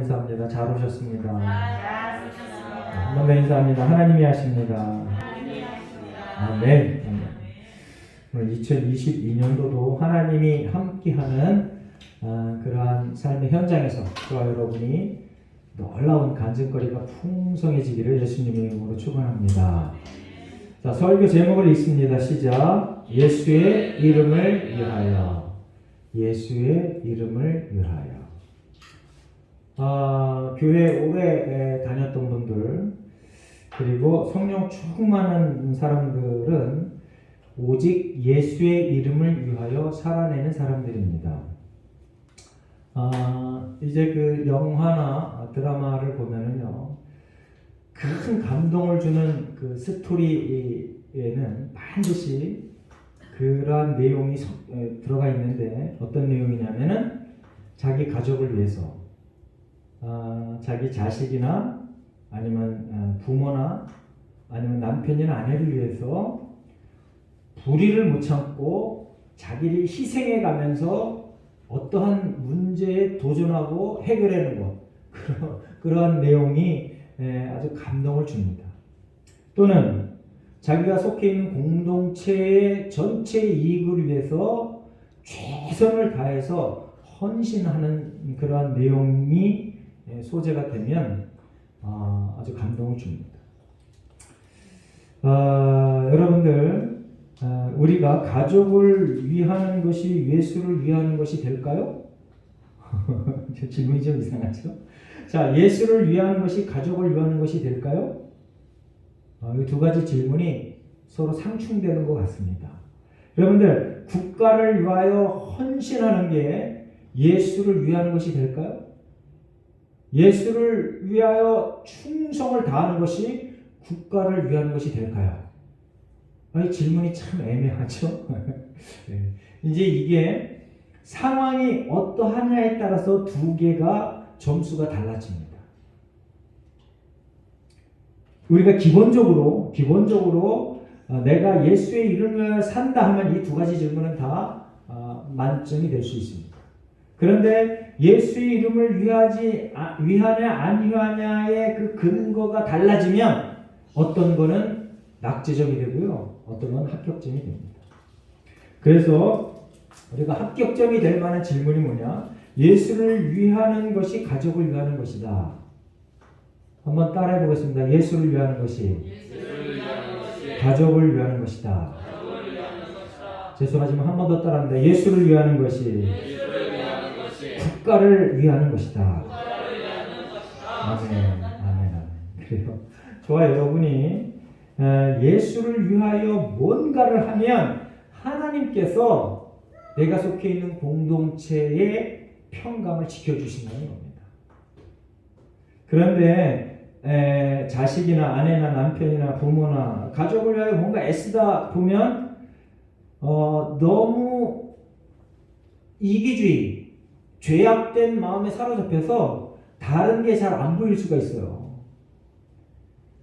인사합니다. 잘 오셨습니다. 한 번 더 인사합니다. 하나님이 하십니다. 아멘. 오늘 2022년도도 하나님이 함께하는 그러한 삶의 현장에서 저와 여러분이 놀라운 간증거리가 풍성해지기를 예수님의 이름으로 축원합니다. 자, 설교 제목을 읽습니다. 시작. 예수의 이름을 위하여. 예수의 이름을 위하여. 교회 오래 다녔던 분들 그리고 성령 충만한 사람들은 오직 예수의 이름을 위하여 살아내는 사람들입니다. 이제 그 영화나 드라마를 보면은요, 큰 감동을 주는 그 스토리에는 반드시 그러한 내용이 들어가 있는데, 어떤 내용이냐면은 자기 가족을 위해서, 자기 자식이나 아니면 부모나 아니면 남편이나 아내를 위해서 불의를 못 참고 자기를 희생해 가면서 어떠한 문제에 도전하고 해결하는 것, 그런 내용이 아주 감동을 줍니다. 또는 자기가 속해 있는 공동체의 전체 이익을 위해서 최선을 다해서 헌신하는 그러한 내용이 소재가 되면 아주 감동을 줍니다. 여러분들, 우리가 가족을 위하는 것이 예수를 위하는 것이 될까요? 질문이 좀 이상하죠? 자, 예수를 위하는 것이 가족을 위하는 것이 될까요? 이 두 가지 질문이 서로 상충되는 것 같습니다. 여러분들, 국가를 위하여 헌신하는 게 예수를 위하는 것이 될까요? 예수를 위하여 충성을 다하는 것이 국가를 위하는 것이 될까요? 이 질문이 참 애매하죠? 네. 이제 이게 상황이 어떠하냐에 따라서 두 개가 점수가 달라집니다. 우리가 기본적으로 내가 예수의 이름을 산다 하면 이 두 가지 질문은 다 만점이 될 수 있습니다. 그런데 예수의 이름을 위하냐 안 위하냐의 그 근거가 달라지면 어떤 거는 낙제점이 되고요, 어떤 건 합격점이 됩니다. 그래서 우리가 합격점이 될 만한 질문이 뭐냐? 예수를 위하는 것이 가족을 위하는 것이다. 한번 따라해 보겠습니다. 예수를 위하는 것이 가족을 위하는 것이다. 죄송하지만 한 번 더 따라합니다. 예수를 위하는 것이 국가를 위하는 것이다. 아멘, 아멘, 아멘. 그래요. 저와 여러분이 예수를 위하여 뭔가를 하면 하나님께서 내가 속해 있는 공동체의 평강을 지켜주신다는 겁니다. 그런데 자식이나 아내나 남편이나 부모나 가족을 위하여 뭔가 애쓰다 보면 너무 이기주의, 죄악된 마음에 사로잡혀서 다른 게 잘 안 보일 수가 있어요.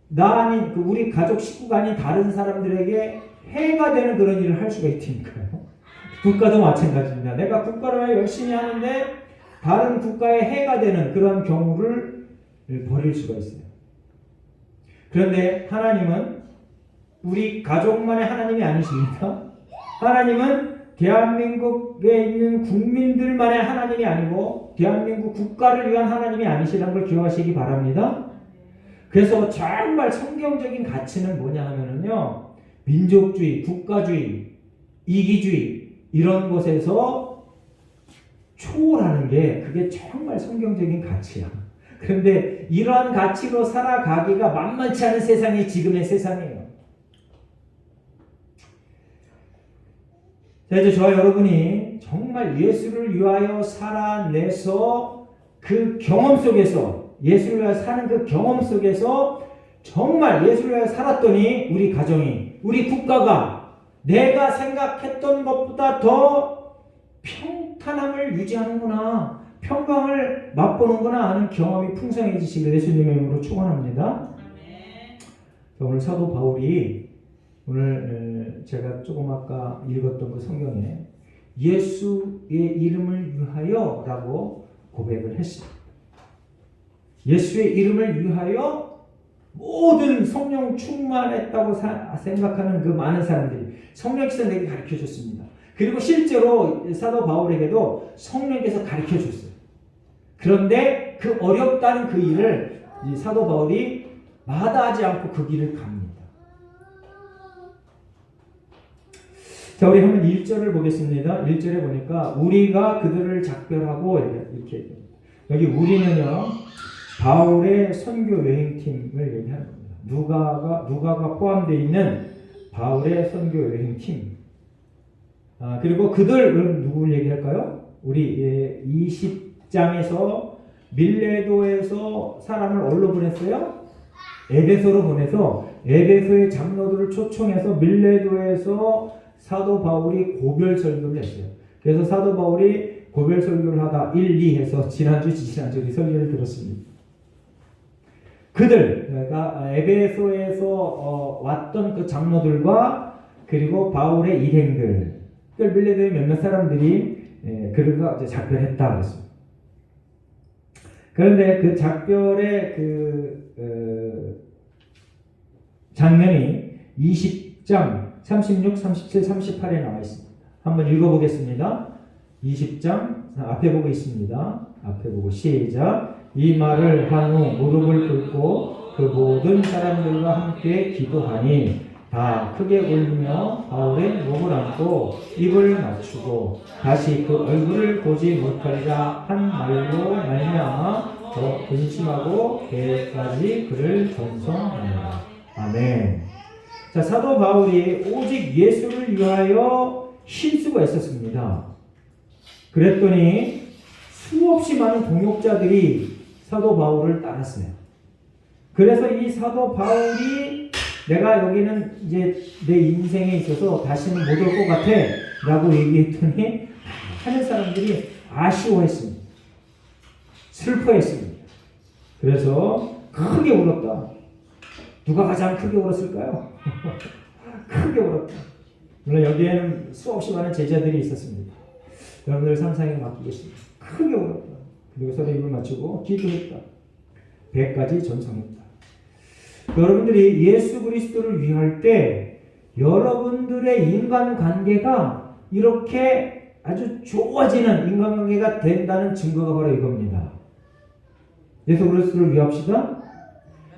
나 아닌 우리 가족 식구가 아닌 다른 사람들에게 해가 되는 그런 일을 할 수가 있으니까요. 국가도 마찬가지입니다. 내가 국가를 열심히 하는데 다른 국가에 해가 되는 그런 경우를 벌일 수가 있어요. 그런데 하나님은 우리 가족만의 하나님이 아니십니다. 하나님은 대한민국에 있는 국민들만의 하나님이 아니고 대한민국 국가를 위한 하나님이 아니시라는 걸 기억하시기 바랍니다. 그래서 정말 성경적인 가치는 뭐냐 하면은요, 민족주의, 국가주의, 이기주의 이런 것에서 초월하는 게 그게 정말 성경적인 가치야. 그런데 이러한 가치로 살아가기가 만만치 않은 세상이 지금의 세상이에요. 자, 이제 저와 여러분이 정말 예수를 위하여 살아내서 그 경험 속에서, 예수를 위하여 사는 그 경험 속에서 정말 예수를 위하여 살았더니 우리 가정이, 우리 국가가 내가 생각했던 것보다 더 평탄함을 유지하는구나, 평강을 맛보는구나 하는 경험이 풍성해지시길 예수님의 이름으로 축원합니다. 오늘 사도 바울이 오늘 제가 조금 아까 읽었던 그 성경에 예수의 이름을 위하여 라고 고백을 했습니다. 예수의 이름을 위하여 모든 성령 충만했다고 생각하는 그 많은 사람들이 성령께서 내게 가르쳐 줬습니다. 그리고 실제로 사도 바울에게도 성령께서 가르쳐 줬어요. 그런데 그 어렵다는 그 일을 이 사도 바울이 마다하지 않고 그 길을 갑니다. 자, 우리 한번 1절을 보겠습니다. 1절에 보니까 우리가 그들을 작별하고 이렇게 여기 우리는요 바울의 선교 여행팀을 얘기하는 겁니다. 누가가 포함되어 있는 바울의 선교 여행팀. 그리고 그들 누구를 얘기할까요? 우리 20장에서 밀레도에서 사람을 어디로 보냈어요? 에베소로 보내서 에베소의 장로들을 초청해서 밀레도에서 사도 바울이 고별 설교를 했어요. 그래서 사도 바울이 고별 설교를 하다 1, 2 해서 지난주 설교를 들었습니다. 그러니까 에베소에서 왔던 그 장로들과 그리고 바울의 일행들, 밀레도의 몇몇 사람들이 그들과 이제 작별했다 그랬습니다. 그런데 그 작별의 장면이 20장 36, 37, 38에 나와 있습니다. 한번 읽어보겠습니다. 20장 앞에 보고 있습니다. 앞에 보고 시작. 이 말을 한 후 무릎을 꿇고 그 모든 사람들과 함께 기도하니 다 크게 울며 바울의 목을 안고 입을 맞추고 다시 그 얼굴을 보지 못하리라 한 말로 말미암아 더 근심하고 배까지 그를 전송하니라. 아멘. 자, 사도 바울이 오직 예수를 위하여 힘쓰고 애썼습니다. 그랬더니 수없이 많은 동역자들이 사도 바울을 따랐어요. 그래서 이 사도 바울이 내가 여기는 이제 내 인생에 있어서 다시는 못 올 것 같아 라고 얘기했더니 하는 사람들이 아쉬워했습니다. 슬퍼했습니다. 그래서 크게 울었다. 누가 가장 크게 울었을까요? 크게 울었다. 물론 여기에는 수없이 많은 제자들이 있었습니다. 여러분들 상상에 맡기겠습니다. 크게 울었다. 그리고 서로 입을 맞추고 기도했다. 배까지 전성했다. 여러분들이 예수 그리스도를 위할 때 여러분들의 인간관계가 이렇게 아주 좋아지는 인간관계가 된다는 증거가 바로 이겁니다. 예수 그리스도를 위합시다.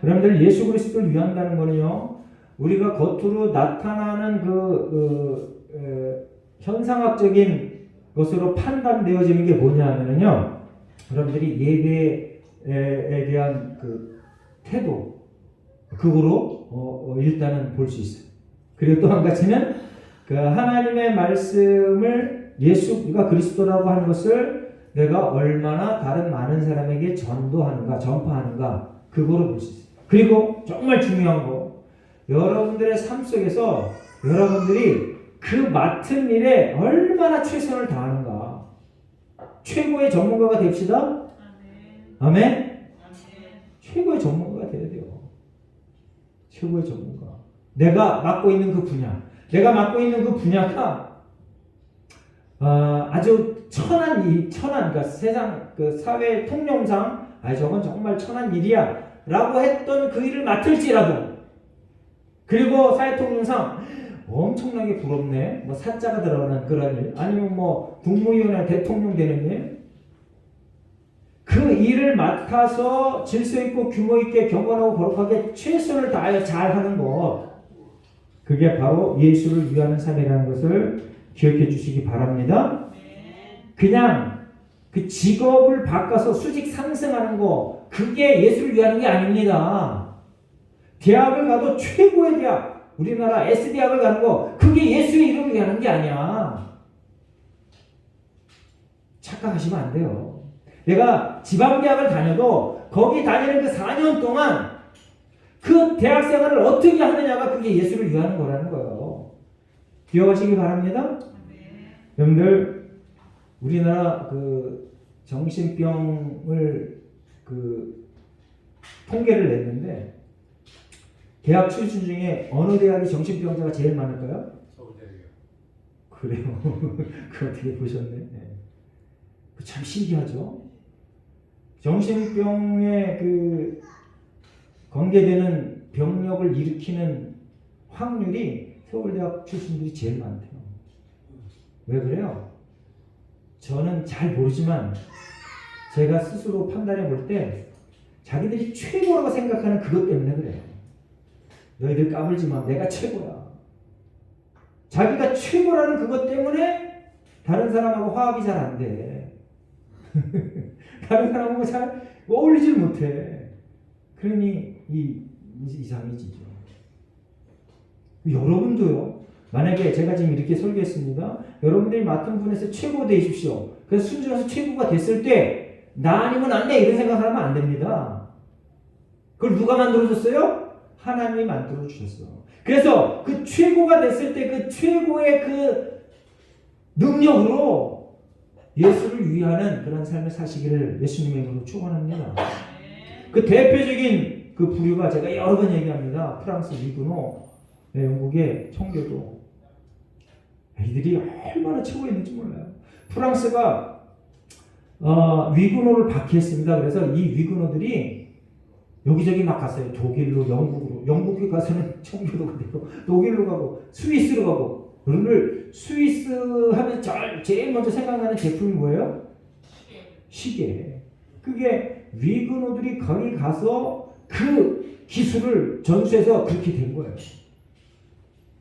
여러분들 예수 그리스도를 위한다는 거는요, 우리가 겉으로 나타나는 현상학적인 것으로 판단되어지는 게 뭐냐면요, 여러분들이 예배에 대한 그 태도, 그거로 일단은 볼 수 있어요. 그리고 또 한 가지는 그 하나님의 말씀을 예수가 그리스도라고 하는 것을 내가 얼마나 다른 많은 사람에게 전도하는가, 전파하는가, 그거로 볼 수 있어요. 그리고 정말 중요한 거, 여러분들의 삶 속에서 여러분들이 그 맡은 일에 얼마나 최선을 다하는가. 최고의 전문가가 됩시다. 아멘. 아멘. 최고의 전문가가 돼야 돼요. 최고의 전문가. 내가 맡고 있는 그 분야. 내가 맡고 있는 그 분야가 아주 그러니까 세상 그 사회 통념상 저건 정말 천한 일이야 라고 했던 그 일을 맡을지라도, 그리고 사회 통념상 엄청나게 부럽네, 뭐 사자가 들어가는 그런 일, 아니면 뭐 국무위원회 대통령 되는 일, 그 일을 맡아서 질서 있고 규모 있게 경건하고 거룩하게 최선을 다하여 잘하는 것, 그게 바로 예수를 위하는 삶이라는 것을 기억해 주시기 바랍니다. 그냥 그 직업을 바꿔서 수직 상승하는 거, 그게 예수를 위하는 게 아닙니다. 대학을 가도 최고의 대학, 우리나라 S대학을 가는 거, 그게 예수의 이름을 위하는 게 아니야. 착각하시면 안 돼요. 내가 지방대학을 다녀도 거기 다니는 그 4년 동안 그 대학생활을 어떻게 하느냐가 그게 예수를 위하는 거라는 거예요. 기억하시기 바랍니다. 여러분들, 우리나라 그 정신병을 그 통계를 냈는데, 대학 출신 중에 어느 대학이 정신병자가 제일 많을까요? 서울대학이요. 그래요. 그거 어떻게 보셨네. 네. 참 신기하죠. 정신병에 그 관계되는 병력을 일으키는 확률이 서울대학 출신들이 제일 많대요. 왜 그래요? 저는 잘 모르지만 제가 스스로 판단해 볼 때 자기들이 최고라고 생각하는 그것 때문에 그래요. 너희들 까불지 마. 내가 최고야. 자기가 최고라는 그것 때문에 다른 사람하고 화합이 잘 안 돼. 다른 사람하고 잘 어울리질 못해. 그러니 이상해지죠. 여러분도요. 만약에 제가 지금 이렇게 설교했습니다. 여러분들이 맡은 분에서 최고 되십시오. 그래서 순전해서 최고가 됐을 때 나 아니면 안 돼 이런 생각하면 안 됩니다. 그걸 누가 만들어줬어요? 하나님이 만들어주셨어. 그래서 그 최고가 됐을 때 그 최고의 그 능력으로 예수를 위하는 그런 삶을 사시기를 예수님의 이름으로 축원합니다. 그 대표적인 그 부류가 제가 여러 번 얘기합니다. 프랑스 위그노, 영국의 청교도. 이들이 얼마나 최고였는지 몰라요. 프랑스가 위그노를 박해했습니다. 그래서 이 위그노들이 여기저기 막 갔어요. 독일로, 영국으로. 영국에 가서는 청교도가 되고, 독일로 가고, 스위스로 가고. 여러분들 스위스 하면 제일 먼저 생각나는 제품이 뭐예요? 시계. 그게 위그노들이 거기 가서 그 기술을 전수해서 그렇게 된 거예요.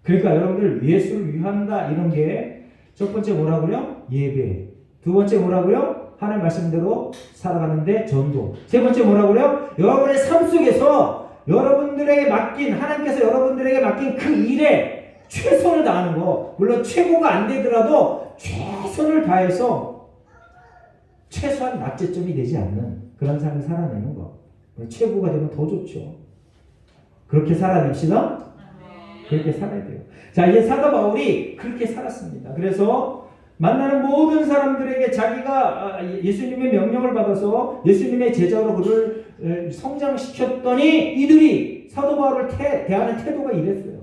그러니까 여러분들 예수를 위한다 이런 게 첫 번째 뭐라고요? 예배. 두 번째 뭐라고요? 하나님 말씀대로 살아가는데 전도. 세 번째 뭐라고요? 여러분의 삶 속에서 여러분들에게 맡긴 하나님께서 여러분들에게 맡긴 그 일에 최선을 다하는 거. 물론 최고가 안 되더라도 최선을 다해서 최소한 낙제점이 되지 않는 그런 삶을 살아내는 거. 최고가 되면 더 좋죠. 그렇게 살아냅시다. 그렇게 살아야 돼요. 자, 이제 사도 바울이 그렇게 살았습니다. 그래서 만나는 모든 사람들에게 자기가 예수님의 명령을 받아서 예수님의 제자로 그를 성장시켰더니 이들이 사도 바울을 대하는 태도가 이랬어요.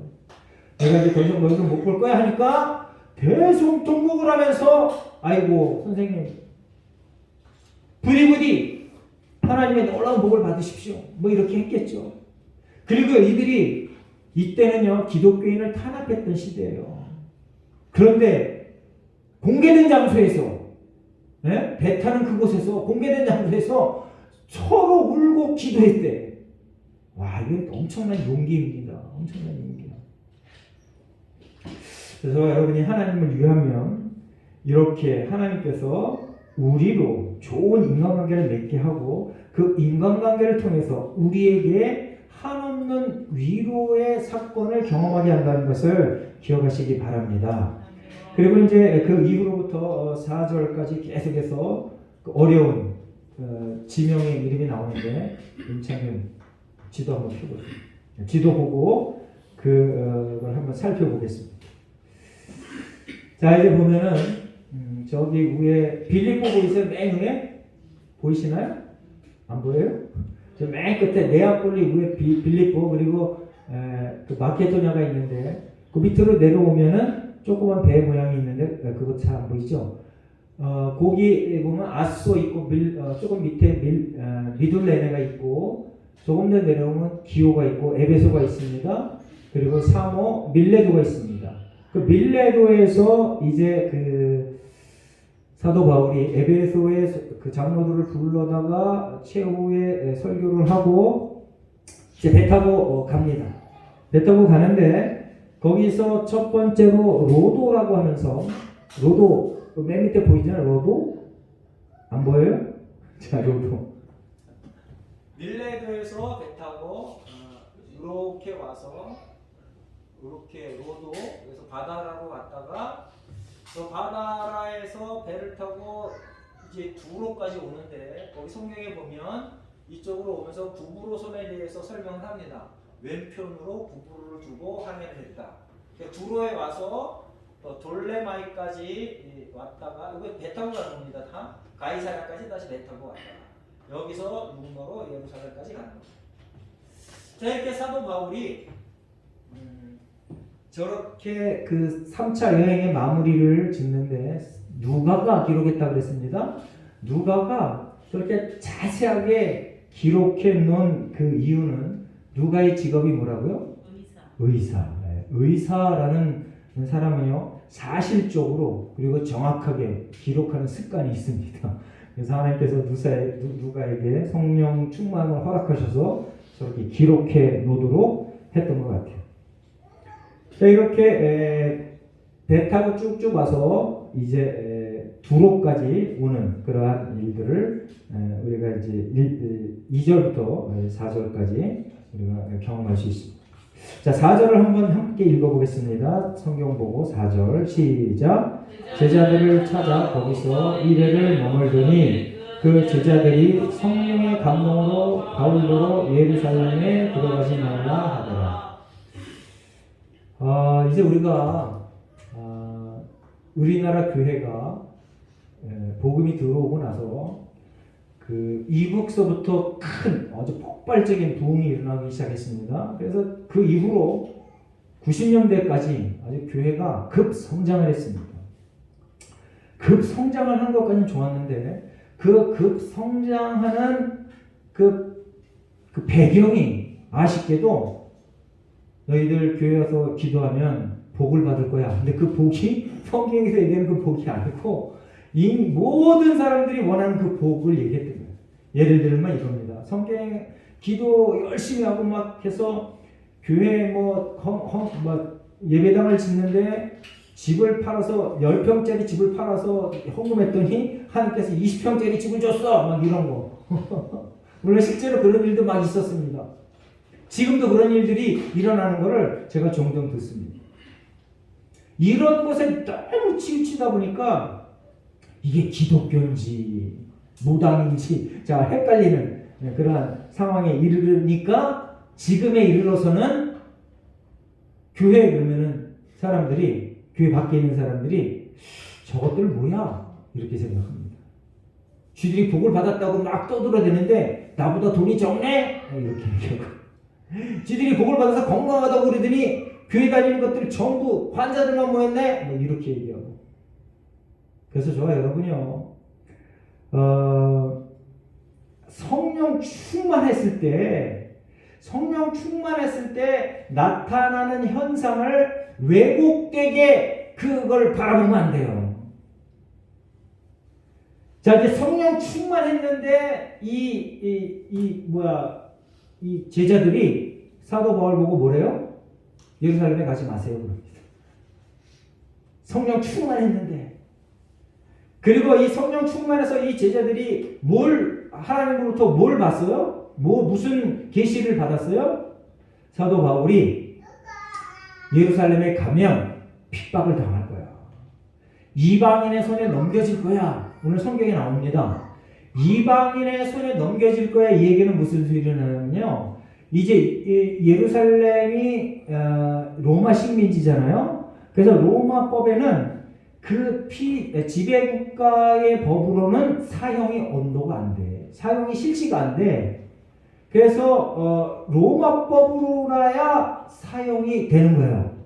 내가 이제 더 이상 너희들 못 볼 거야 하니까 대성통곡을 하면서 아이고 선생님 부디부디 하나님의 놀라운 복을 받으십시오. 뭐 이렇게 했겠죠. 그리고 이들이 이때는요 기독교인을 탄압했던 시대예요. 그런데 공개된 장소에서 배 타는 그곳에서 공개된 장소에서 서로 울고 기도했대. 와 이건 엄청난 용기입니다. 엄청난 용기야. 그래서 여러분이 하나님을 위하면 이렇게 하나님께서 우리로 좋은 인간관계를 맺게 하고 그 인간관계를 통해서 우리에게 한없는 위로의 사건을 경험하게 한다는 것을 기억하시기 바랍니다. 그리고 이제 그 이후로부터 4절까지 계속해서 그 어려운 지명의 이름이 나오는데 임창현 지도 한번 펴보세요. 지도 보고 그걸 한번 살펴보겠습니다. 자 이제 보면은 저기 위에 빌립보 보이세요? 맨 위에 보이시나요? 안 보여요? 저 맨 끝에 네아폴리 위에 빌립보 그리고 그 마케도냐가 있는데 그 밑으로 내려오면은 조그만 배 모양이 있는데 그거 잘 안 보이죠? 거기 보면 아소 있고 조금 밑에 미둘레네가 있고 조금 더 내려오면 기오가 있고 에베소가 있습니다. 그리고 사모 밀레도가 있습니다. 그 밀레도에서 이제 그 사도 바울이 에베소의 그 장로들을 불러다가 최후의 설교를 하고 이제 배 타고 갑니다. 배 타고 가는데 거기서 첫 번째로 로도라고 하는 섬, 로도 맨 밑에 보이잖아요. 로도 안 보여요? 자 로도. 밀레도에서 배 타고 이렇게 와서 이렇게 로도 그래서 바다라로 왔다가 저 바다라에서 배를 타고 이제 두로까지 오는데 거기 성경에 보면 이쪽으로 오면서 부부로손에 대해서 설명을 합니다. 왼편으로 부부를 두고 항해를 했다. 두로에 와서 돌레마이까지 왔다가 이거 배 타고 가는 겁니다. 다 가이사랴까지 다시 배 타고 왔다가 여기서 육로로 예루살렘까지 가는 겁니다. 자 이렇게 사도 바울이 저렇게 그 3차 여행의 마무리를 짓는데 누가가 기록했다 그랬습니다. 누가가 저렇게 자세하게 기록해 놓은 그 이유는 누가의 직업이 뭐라고요? 의사. 네. 의사라는 사람은요, 사실적으로 그리고 정확하게 기록하는 습관이 있습니다. 그래서 하나님께서 누가에게 성령 충만을 허락하셔서 저렇게 기록해 놓도록 했던 것 같아요. 자, 이렇게 배 타고 쭉쭉 와서 이제 두로까지 오는 그러한 일들을 우리가 이제 2절부터 4절까지 우리가 경험할 수 있습니다. 자, 4절을 한번 함께 읽어보겠습니다. 성경 보고 4절 시작. 제자들을 찾아 거기서 이래를 머물더니 그 제자들이 성령의 감동으로 바울로 예루살렘에 들어가시나이다 하더라. 이제 우리가 우리나라 교회가 복음이 들어오고 나서 그 이북서부터 큰 아주 폭발적인 부흥이 일어나기 시작했습니다. 그래서 그 이후로 90년대까지 아주 교회가 급성장을 했습니다. 급성장을 한 것까지는 좋았는데 그 급성장하는 그 배경이 아쉽게도 너희들 교회 와서 기도하면 복을 받을 거야. 근데 그 복이 성경에서 얘기하는 그 복이 아니고 이 모든 사람들이 원하는 그 복을 얘기했던 거예요. 예를 들면 이겁니다. 성경에 기도 열심히 하고 막 해서 교회 예배당을 짓는데 집을 팔아서 10평짜리 집을 팔아서 헌금했더니 하나님께서 20평짜리 집을 줬어. 막 이런 거. 물론 실제로 그런 일도 막 있었습니다. 지금도 그런 일들이 일어나는 것을 제가 종종 듣습니다. 이런 것에 너무 치우치다 보니까 이게 기독교인지 무당인지 자 헷갈리는 그러한 상황에 이르니까 지금에 이르러서는 교회에 그러면은 사람들이 교회 밖에 있는 사람들이 저것들 뭐야 이렇게 생각합니다. 쥐들이 복을 받았다고 막 떠들어대는데 나보다 돈이 적네 이렇게 얘기하고 쥐들이 복을 받아서 건강하다고 그러더니 교회 다니는 것들 전부 환자들만 모였네 뭐 이렇게 얘기하고. 그래서 저와 여러분이요 성령 충만했을 때 나타나는 현상을 왜곡되게 그걸 바라보면 안 돼요. 자, 이제 성령 충만했는데 이 제자들이 사도 바울 보고 뭐래요? 예루살렘에 가지 마세요 그럽니다. 성령 충만했는데. 그리고 이 성령 충만해서 이 제자들이 하나님으로부터 뭘 봤어요? 무슨 계시를 받았어요? 사도 바울이 예루살렘에 가면 핍박을 당할 거야. 이방인의 손에 넘겨질 거야. 오늘 성경에 나옵니다. 이방인의 손에 넘겨질 거야. 이 얘기는 무슨 소리냐면요. 이제 예루살렘이 로마 식민지잖아요. 그래서 로마법에는 그 지배국가의 법으로는 사형이 언도가 안 돼. 사형이 실시가 안 돼. 그래서 로마법으로나야 사형이 되는 거예요.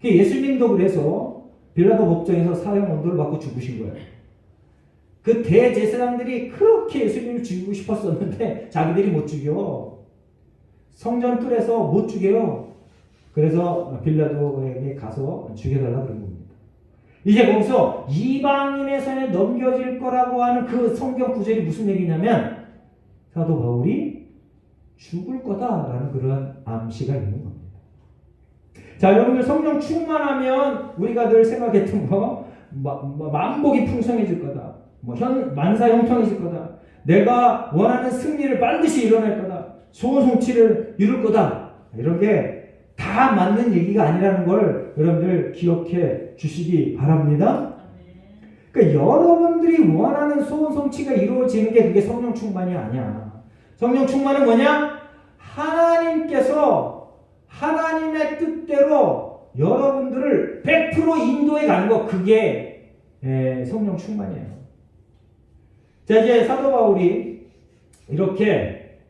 예수님도 그래서 빌라도 법정에서 사형 언도를 받고 죽으신 거예요. 그 대제사장들이 그렇게 예수님을 죽이고 싶었었는데 자기들이 못 죽여. 성전 뜰에서 못 죽여요. 그래서 빌라도에게 가서 죽여달라고 그런 겁니다. 이제 거기서 이방인의 손에 넘겨질 거라고 하는 그 성경 구절이 무슨 얘기냐면 사도 바울이 죽을 거다라는 그런 암시가 있는 겁니다. 자, 여러분들 성령 충만하면 우리가 늘 생각했던 거 만복이 풍성해질 거다. 만사 형통해질 거다. 내가 원하는 승리를 반드시 이뤄낼 거다. 소원 성취를 이룰 거다. 이런 게 다 맞는 얘기가 아니라는 걸 여러분들 기억해 주시기 바랍니다. 그러니까 여러분들이 원하는 소원 성취가 이루어지는 게 그게 성령 충만이 아니야. 성령 충만은 뭐냐? 하나님께서 하나님의 뜻대로 여러분들을 100% 인도해 가는 거, 그게 성령 충만이에요. 자, 이제 사도 바울이 이렇게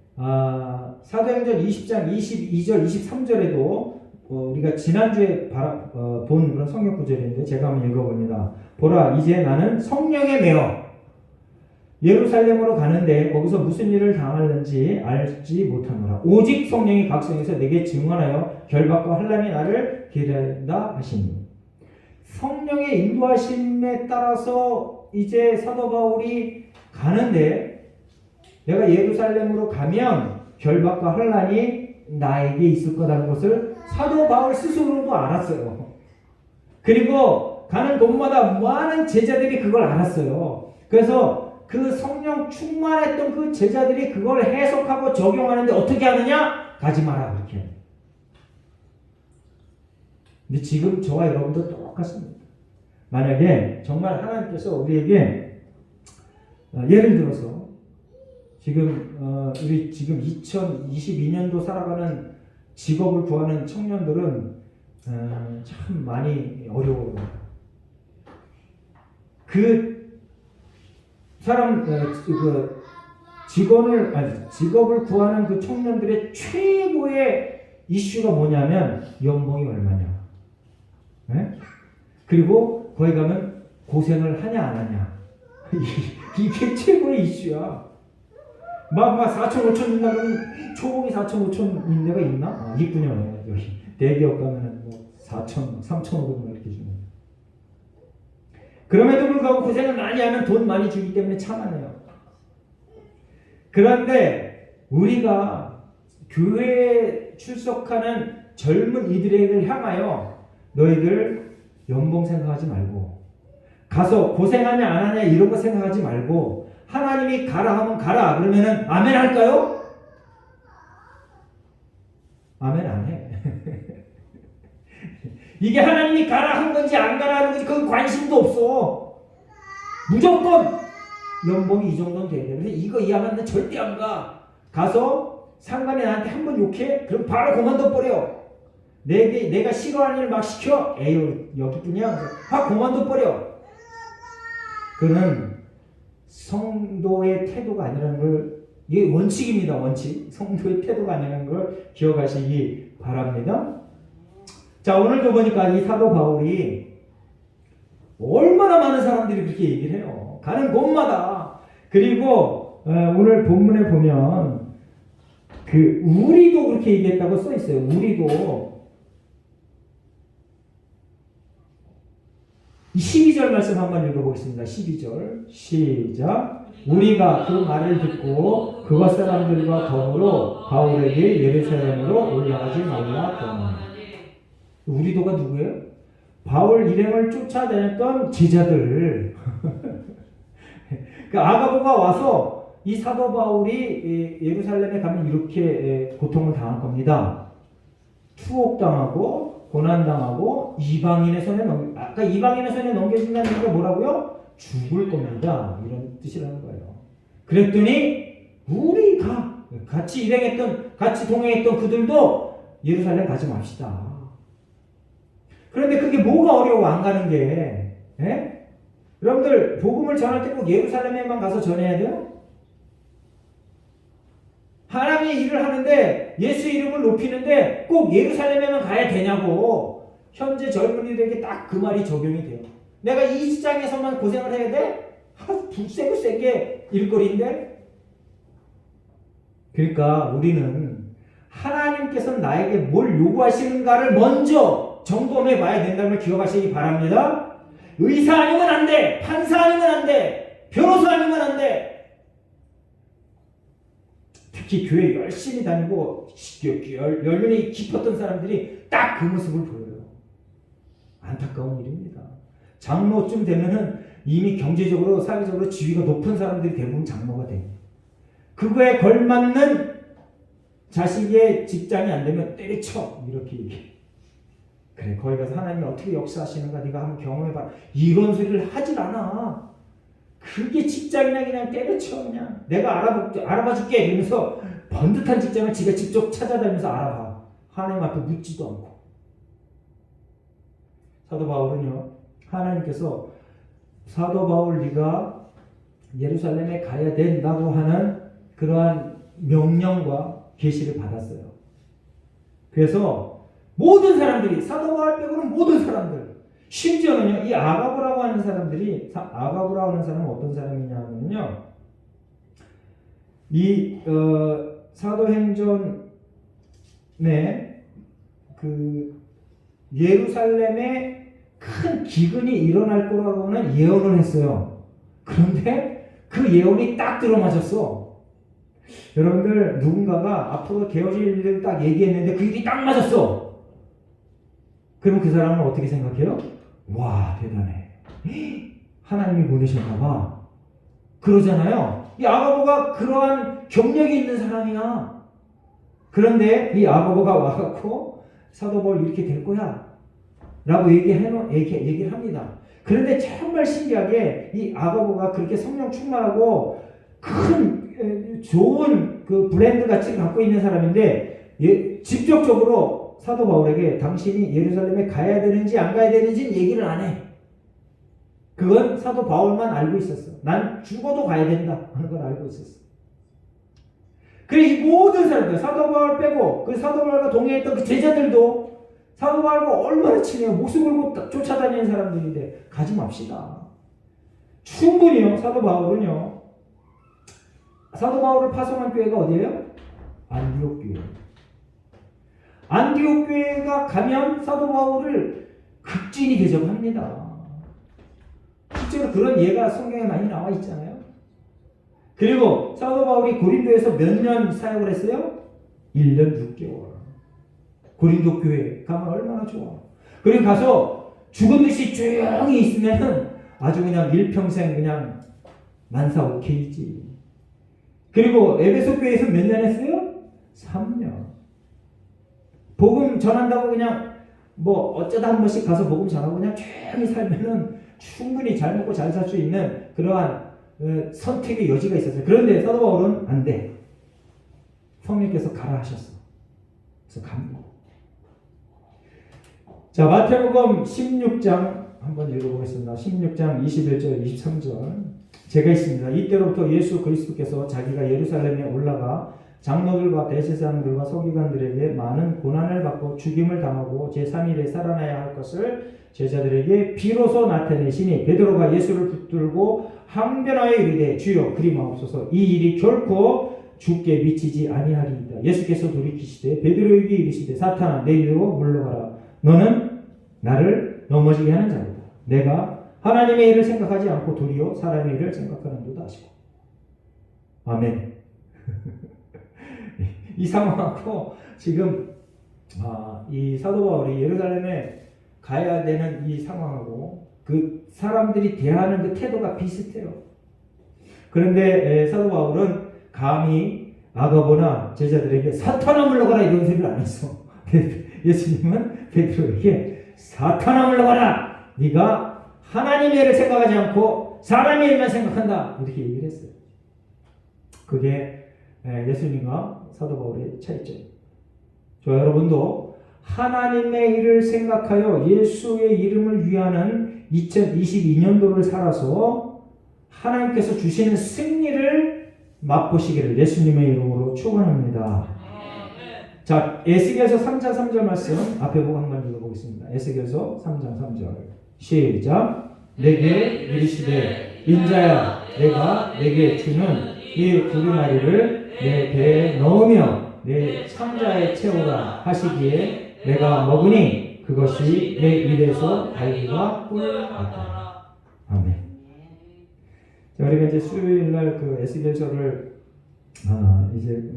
사도행전 20장 22절 23절에도 우리가 지난주에 본 그런 성경 구절인데 제가 한번 읽어봅니다. 보라, 이제 나는 성령에 매어 예루살렘으로 가는데 거기서 무슨 일을 당하는지 알지 못하노라. 오직 성령이 각성에서 내게 증언하여 결박과 환난이 나를 기다린다 하시니. 성령의 인도하심에 따라서 이제 사도 바울이 가는데 내가 예루살렘으로 가면 결박과 환난이 나에게 있을 거라는 것을 사도 바울 스스로도 알았어요. 그리고 가는 곳마다 많은 제자들이 그걸 알았어요. 그래서 그 성령 충만했던 그 제자들이 그걸 해석하고 적용하는데 어떻게 하느냐? 가지 마라 그렇게. 근데 지금 저와 여러분도 똑같습니다. 만약에 정말 하나님께서 우리에게 예를 들어서 우리 지금 2022년도 살아가는 직업을 구하는 청년들은 참 많이 어려워요. 그 사람 직업을 구하는 그 청년들의 최고의 이슈가 뭐냐면 연봉이 얼마냐. 네? 그리고 거기 가면 고생을 하냐 안 하냐. 이게 최고의 이슈야. 막 4천 5천 준다면 초봉이 4천 5천인 데가 있나? 있군요. 여기 대기업 가면은 뭐 4천 3,500만 이렇게 주는. 그럼에도 불구하고 고생을 많이 하면 돈 많이 주기 때문에 참아내요. 그런데 우리가 교회에 출석하는 젊은 이들에게 향하여 너희들 연봉 생각하지 말고 가서 고생하냐 안 하냐 이런 거 생각하지 말고 하나님이 가라 하면 가라. 그러면은 아멘 할까요? 아멘 안 해. 이게 하나님이 가라 한 건지 안 가라 하는 건지 그건 관심도 없어. 무조건 연봉이 이 정도는 돼야 돼. 그래서 이거 이하면 난 절대 안 가. 가서 상관이 나한테 한 번 욕해? 그럼 바로 그만둬 버려. 내가 싫어하는 일 막 시켜? 에휴 여기뿐이야. 확 그만둬 버려. 그는 성도의 태도가 아니라는 걸, 이게 원칙입니다. 원칙. 성도의 태도가 아니라는 걸 기억하시기 바랍니다. 자, 오늘도 보니까 이 사도 바울이 얼마나 많은 사람들이 그렇게 얘기를 해요. 가는 곳마다. 그리고 오늘 본문에 보면 우리도 그렇게 얘기했다고 써 있어요. 우리도 12절 말씀 한번 읽어보겠습니다. 12절 시작. 우리가 그 말을 듣고 그것 사람들과 더불어 바울에게 예루살렘으로 올라가지 말라. 우리도가 누구예요? 바울 일행을 쫓아다녔던 제자들. 그 아가보가 와서 이 사도 바울이 예루살렘에 가면 이렇게 고통을 당할 겁니다. 투옥당하고 고난당하고 이방인의 손에 아까 이방인의 손에 넘겨진다는 게 뭐라고요? 죽을 겁니다. 이런 뜻이라는 거예요. 그랬더니 우리가 같이 일행했던 같이 동행했던 그들도 예루살렘 가지 맙시다. 그런데 그게 뭐가 어려워 안 가는 게? 예? 여러분들 복음을 전할 때 꼭 예루살렘에만 가서 전해야 돼요? 하나님의 일을 하는데 예수 이름을 높이는데 꼭 예루살렘에만 가야 되냐고. 현재 젊은이들에게 딱 그 말이 적용이 돼요. 내가 이 직장에서만 고생을 해야 돼? 불세고 세게 일거리인데? 그러니까 우리는 하나님께서 나에게 뭘 요구하시는가를 먼저 점검해 봐야 된다는 걸 기억하시기 바랍니다. 의사 아니면 안 돼. 판사 아니면 안 돼. 변호사 아니면 안 돼. 특히 교회 열심히 다니고 열면이 깊었던 사람들이 딱 그 모습을 보여요. 안타까운 일입니다. 장로쯤 되면은 이미 경제적으로 사회적으로 지위가 높은 사람들이 대부분 장로가 돼요. 그거에 걸맞는 자식의 직장이 안 되면 때려쳐 이렇게 얘기해. 그래 거기 가서 하나님이 어떻게 역사하시는가 네가 한번 경험해봐. 이런 소리를 하질 않아. 그게 직장이나 그냥 때려쳐. 그냥 내가 알아봐줄게 이러면서 번듯한 직장을 지가 직접 찾아다니면서 알아봐. 하나님 앞에 묻지도 않고. 사도 바울은요, 하나님께서 사도 바울 네가 예루살렘에 가야 된다고 하는 그러한 명령과 계시를 받았어요. 그래서 모든 사람들이, 사도 바울 빼고는 모든 사람들, 심지어는요, 이 아가보라고 하는 사람들이, 아가보라고 하는 사람은 어떤 사람이냐 하면요, 이 사도행전에 그 예루살렘에 큰 기근이 일어날 거라고는 예언을 했어요. 그런데 그 예언이 딱 들어맞았어. 여러분들, 누군가가 앞으로 되어질 일을 딱 얘기했는데 그 일이 딱 맞았어. 그럼 그 사람은 어떻게 생각해요? 와, 대단해. 하나님이 보내셨나 봐. 그러잖아요. 이 아가보가 그러한 경력이 있는 사람이야. 그런데 이 아가보가 와갖고 사도 바울 이렇게 될 거야 라고 얘기를 합니다. 그런데 정말 신기하게 이 아가보가 그렇게 성령 충만하고 큰 좋은 그 브랜드 가치를 갖고 있는 사람인데, 직접적으로 사도 바울에게 당신이 예루살렘에 가야 되는지 안 가야 되는지 얘기를 안 해. 그건 사도 바울만 알고 있었어. 난 죽어도 가야 된다 하는 걸 알고 있었어. 그래, 이 모든 사람들, 사도 바울 빼고 그 사도 바울과 동행했던 그 제자들도 사도 바울과 얼마나 친해요. 목숨 걸고 쫓아다니는 사람들인데 가지 맙시다. 충분히요. 사도 바울을 파송한 교회가 어디예요? 안디옥 교회. 안디옥 교회가 가면 사도 바울을 극진히 대접합니다. 실제로 그런 예가 성경에 많이 나와 있잖아요. 그리고 사도 바울이 고린도에서 몇 년 사역을 했어요? 1년 6개월. 고린도 교회 가면 얼마나 좋아. 그리고 가서 죽은 듯이 조용히 있으면은 아주 그냥 일평생 그냥 만사오케이지. 그리고 에베소 교회에서 몇 년 했어요? 3년. 복음 전한다고 그냥 뭐 어쩌다 한 번씩 가서 복음 전하고 그냥 조용히 살면은 충분히 잘 먹고 잘 살 수 있는 그러한 선택의 여지가 있었어요. 그런데 사도 바울은 안 돼. 성령께서 가라 하셨어. 그래서 갑니다. 자, 마태복음 16장 한번 읽어보겠습니다. 16장 21절 23절 제가 있습니다. 이때로부터 예수 그리스도께서 자기가 예루살렘에 올라가 장로들과 대제사장들과 서기관들에게 많은 고난을 받고 죽임을 당하고 제3일에 살아나야 할 것을 제자들에게 비로소 나타내시니 베드로가 예수를 붙들고 항변하여 이르되 주여 그리 마옵소서 이 일이 결코 주께 미치지 아니하리이다. 예수께서 돌이키시되 베드로에게 이르시되 사탄아 내게로 물러가라. 너는 나를 넘어지게 하는 자로다. 내가 하나님의 일을 생각하지 않고 도리어 사람의 일을 생각하는도다 하시고. 아멘. 이 상황하고 지금 이 사도 바울이 예루살렘에 가야 되는 이 상황하고 그 사람들이 대하는 그 태도가 비슷해요. 그런데 사도 바울은 감히 아가보나 제자들에게 사탄아 물러가라 이런 소리를 안 했어. 예수님은 베드로에게 사탄아 물러가라. 네가 하나님의 일을 생각하지 않고 사람의 일만 생각한다. 이렇게 얘기를 했어요. 그게 예수님과 사도 바울의 차이점. 저 여러분도 하나님의 일을 생각하여 예수의 이름을 위하는 2022년도를 살아서 하나님께서 주시는 승리를 맛보시기를 예수님의 이름으로 축원합니다. 자, 에스겔서 3장 3절 말씀 앞에 보고 한번 읽어보겠습니다. 에스겔서 3장 3절 시작. 내게 이르시되 인자야 내가 내게 주는 이 두루마리를 내 배에 넣으며 내 창자에 채우라 하시기에 내가 먹으니 그것이 내 입에서 달기가 꿀 같다. 아멘. 자, 우리가 이제 수요일날 그 에스겔서를 이제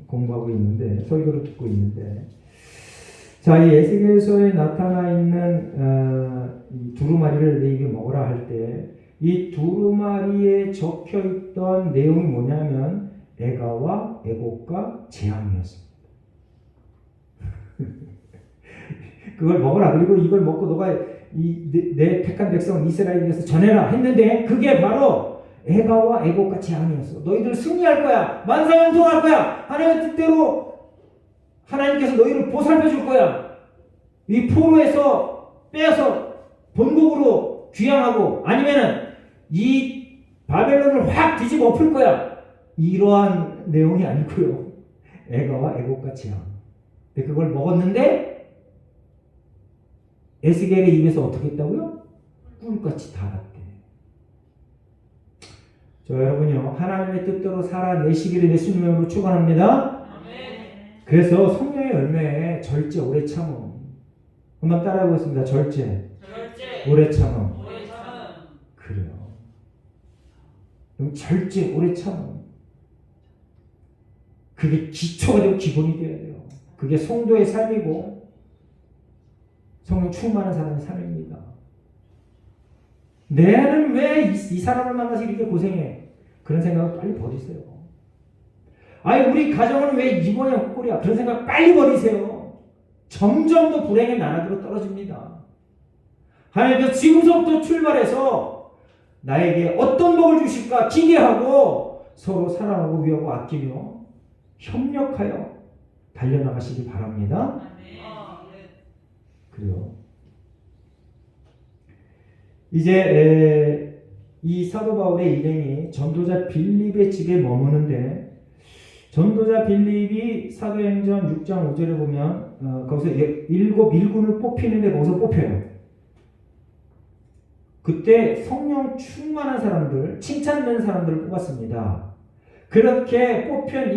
공부하고 있는데 설교를 듣고 있는데, 자, 이 에스겔서에 나타나 있는 이 두루마리를 내 입에 먹으라 할 때 이 두루마리에 적혀 있던 내용이 뭐냐면 애가와 애곡과 재앙이었습니다. 그걸 먹어라. 그리고 이걸 먹고 너가 내 택한 백성 이스라엘에서 전해라 했는데 그게 바로 애가와 애곡과 재앙이었어. 너희들 승리할 거야. 만사형통할 거야. 하나님의 뜻대로 하나님께서 너희를 보살펴 줄 거야. 이 포로에서 빼서 본국으로 귀향하고 아니면은 이 바벨론을 확 뒤집어 엎을 거야. 이러한 내용이 아니고요. 애가와 애곡과 재앙. 근데 그걸 먹었는데 에스겔의 입에서 어떻게 했다고요? 꿀같이 달았대. 저 여러분요, 하나님의 뜻대로 살아내시기를 예수님 이름으로 축원합니다. 그래서 성령의 열매에 절제, 오래 참음. 한번 따라해보겠습니다. 절제, 오래 참음. 그래요. 그럼 절제, 오래 참음. 그게 기초가 되고 기본이 되어야 돼요. 그게 성도의 삶이고 성령 충만한 사람의 삶입니다. 내는 왜 이 사람을 만나서 이렇게 고생해? 그런 생각을 빨리 버리세요. 아니 우리 가정은 왜 이번에 헛골이야? 그런 생각 빨리 버리세요. 점점 더 불행의 나락으로 떨어집니다. 하나님께서 지금서부터 출발해서 나에게 어떤 복을 주실까 기대하고 서로 사랑하고 위하고 아끼며 협력하여 달려나가시기 바랍니다. 그래요. 이제 이 사도 바울의 일행이 전도자 빌립의 집에 머무는데 전도자 빌립이 사도행전 6장 5절에 보면 거기서 일곱 일군을 뽑히는데 거기서 뽑혀요. 그때 성령 충만한 사람들, 칭찬되는 사람들을 뽑았습니다. 그렇게 뽑힌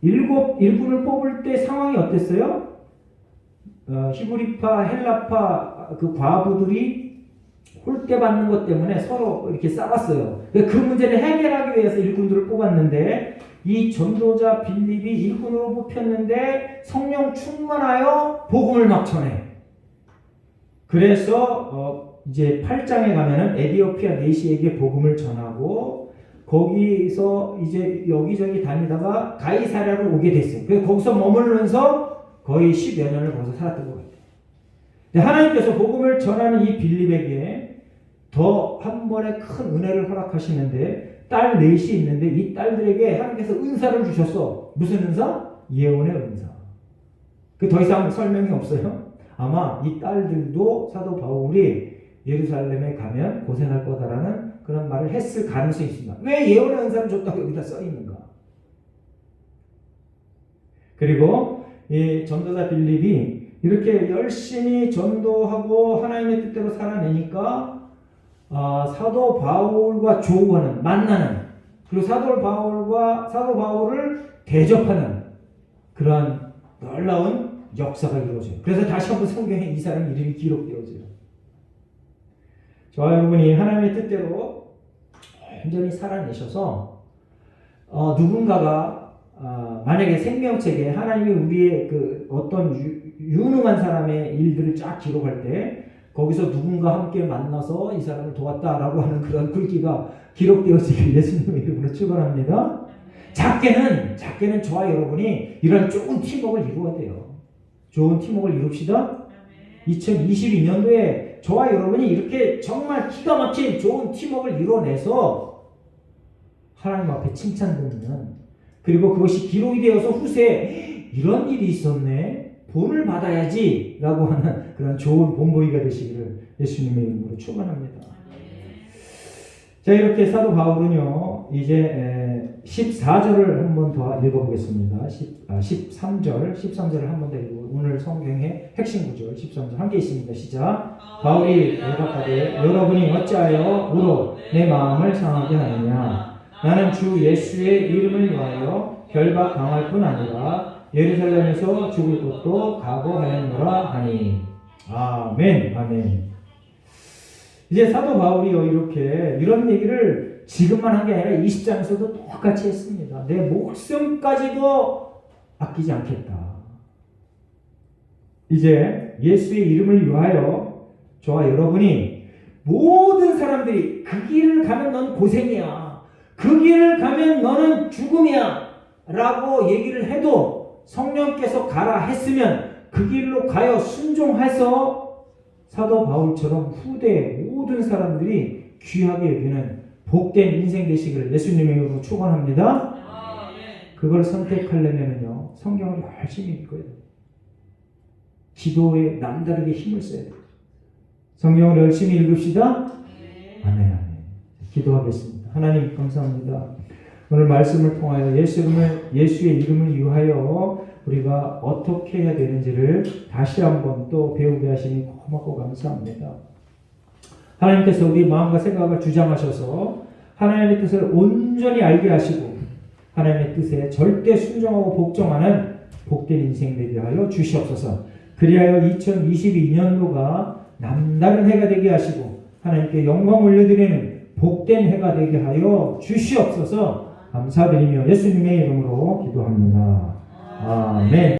일곱 일군을 뽑을 때 상황이 어땠어요? 히브리파, 헬라파 그 과부들이 홀대 받는 것 때문에 서로 이렇게 싸웠어요. 그 문제를 해결하기 위해서 일꾼들을 뽑았는데 이 전도자 빌립이 일꾼으로 뽑혔는데 성령 충만하여 복음을 막 전해. 그래서 이제 8장에 가면은 에디오피아 내시에게 복음을 전하고 거기서 이제 여기저기 다니다가 가이사랴로 오게 됐어요. 그래서 거기서 머물면서 거의 10여 년을 거기서 살았던 것 같아요. 근데 하나님께서 복음을 전하는 이 빌립에게 더 한 번에 큰 은혜를 허락하시는데 딸 넷이 있는데 이 딸들에게 하나님께서 은사를 주셨어. 무슨 은사? 예언의 은사. 그 더 이상 설명이 없어요. 아마 이 딸들도 사도 바울이 예루살렘에 가면 고생할 거다라는 그런 말을 했을 가능성이 있습니다. 왜 예언의 은사를 줬다고 여기다 써 있는가? 그리고 이 전도자 빌립이 이렇게 열심히 전도하고 하나님의 뜻대로 살아내니까 사도 바울과 조우하는, 만나는, 그리고 사도 바울을 대접하는 그러한 놀라운 역사가 이루어져요. 그래서 다시 한번 성경에 이 사람 이름이 기록되어져요. 저와 여러분이 하나님의 뜻대로 완전히 살아내셔서 누군가가 만약에 생명책에 하나님이 우리의 그 어떤 유능한 사람의 일들을 쫙 기록할 때 거기서 누군가 함께 만나서 이 사람을 도왔다라고 하는 그런 글귀가 기록되어지길 예수님의 이름으로 축원합니다. 작게는 저와 여러분이 이런 좋은 팀워크를 이루어야 돼요. 좋은 팀워크를 이룹시다. 2022년도에 저와 여러분이 이렇게 정말 기가 막힌 좋은 팀워크를 이뤄내서 하나님 앞에 칭찬받는, 그리고 그것이 기록이 되어서 후세에 이런 일이 있었네, 본을 받아야지 라고 하는 그런 좋은 본보기가 되시기를 예수님의 이름으로 축원합니다. 자, 이렇게 사도 바울은요 이제 14절을 한 번 더 읽어보겠습니다. 13절을 한 번 더 읽고 오늘 성경의 핵심 구절 13절 함께 있습니다. 시작. 바울이 대답하되 여러분이 어찌하여 우로 내 마음을 상하게 하느냐. 나는 주 예수의 이름을 위하여 결박당할 뿐 아니라 예루살렘에서 죽을 것도 각오하였노라 하니. 아멘. 아멘. 이제 사도 바울이요 이렇게 이런 얘기를 지금만 한 게 아니라 20장에서도 똑같이 했습니다. 내 목숨까지도 아끼지 않겠다. 이제 예수의 이름을 위하여 저와 여러분이 모든 사람들이 그 길을 가면 넌 고생이야, 그 길을 가면 너는 죽음이야 라고 얘기를 해도 성령께서 가라 했으면 그 길로 가여 순종해서 사도 바울처럼 후대 모든 사람들이 귀하게 여기는 복된 인생 되시기를 예수님의 이름으로 축원합니다. 그걸 선택하려면요 성경을 열심히 읽어야 돼요. 기도에 남다르게 힘을 써야 돼요. 성경을 열심히 읽읍시다. 아멘. 기도하겠습니다. 하나님 감사합니다. 오늘 말씀을 통하여 예수의 이름을 위하여 우리가 어떻게 해야 되는지를 다시 한번 또 배우게 하시니 고맙고 감사합니다. 하나님께서 우리 마음과 생각을 주장하셔서 하나님의 뜻을 온전히 알게 하시고 하나님의 뜻에 절대 순종하고 복종하는 복된 인생 되게 하여 주시옵소서. 그리하여 2022년도가 남다른 해가 되게 하시고 하나님께 영광 올려드리는 복된 해가 되게 하여 주시옵소서. 감사드리며 예수님의 이름으로 기도합니다. 아멘.